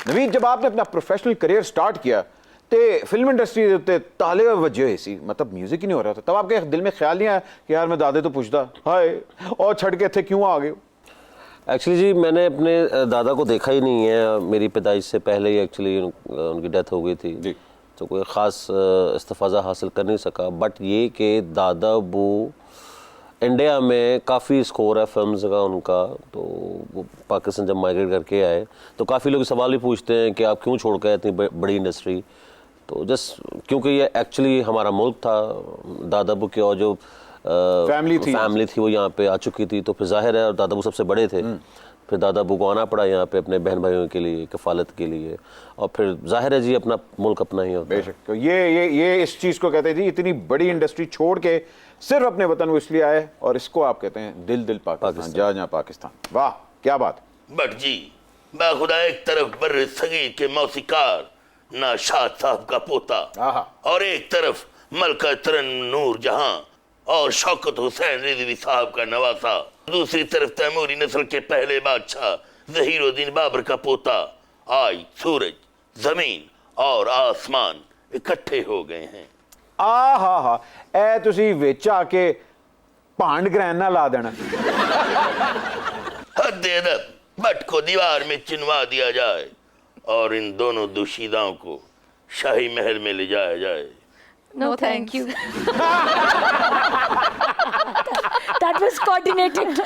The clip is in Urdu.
نوید جب آپ نے اپنا پروفیشنل کریئر سٹارٹ کیا تے فلم انڈسٹری دے تے تالے وجے ہوئے سی مطلب میوزک ہی نہیں ہو رہا تھا تب آپ کے دل میں خیال نہیں آیا کہ یار میں دادے تو پوچھتا ہائے اور چھڑ کے تھے کیوں آ گئے؟ ایکچولی جی میں نے اپنے دادا کو دیکھا ہی نہیں ہے، میری پیدائش سے پہلے ہی ایکچولی ان کی ڈیتھ ہو گئی تھی جی تو کوئی خاص استفاضہ حاصل کر نہیں سکا. بٹ یہ کہ دادا ابو انڈیا میں کافی اسکور ہے فلمز کا ان کا، تو وہ پاکستان جب مائیگریٹ کر کے آئے تو کافی لوگ سوال بھی پوچھتے ہیں کہ آپ کیوں چھوڑ کے اتنی بڑی انڈسٹری. تو جسٹ کیونکہ یہ ایکچولی ہمارا ملک تھا، دادا ابو کی اور جو فیملی تھی وہ یہاں پہ آ چکی تھی، تو پھر ظاہر ہے اور دادا ابو سب سے بڑے تھے، پھر دادا ابو کو آنا پڑا یہاں پہ اپنے بہن بھائیوں کے لیے کفالت کے لیے، اور پھر ظاہر ہے جی اپنا ملک اپنا ہی ہوتا ہے. بے شک. تو یہ اس چیز کو کہتے ہیں جی اتنی بڑی انڈسٹری چھوڑ کے صرف اپنے وطن وہ اس لیے آئے، اور اس کو آپ کہتے ہیں دل پاکستان، جہاں جہاں پاکستان. واہ کیا بات. بٹ جی باخدا ایک طرف بر صغیر کے موسیقار ناشاد صاحب کا پوتا اور ایک طرف ملکہ ترن نور جہاں اور شوکت حسین رضوی صاحب کا نواسا، دوسری طرف تیموری نسل کے پہلے بادشاہ ظہیر الدین بابر کا پوتا. آج سورج، زمین اور آسمان اکٹھے ہو گئے ہیں. ہاں اے تسی وچ آ کے پانڈ گرین نہ لا دینا. حد ادب، بٹ کو دیوار میں چنوا دیا جائے اور ان دونوں دوشیداؤں کو شاہی محل میں لے جایا جائے. No, thank you. That was coordinated.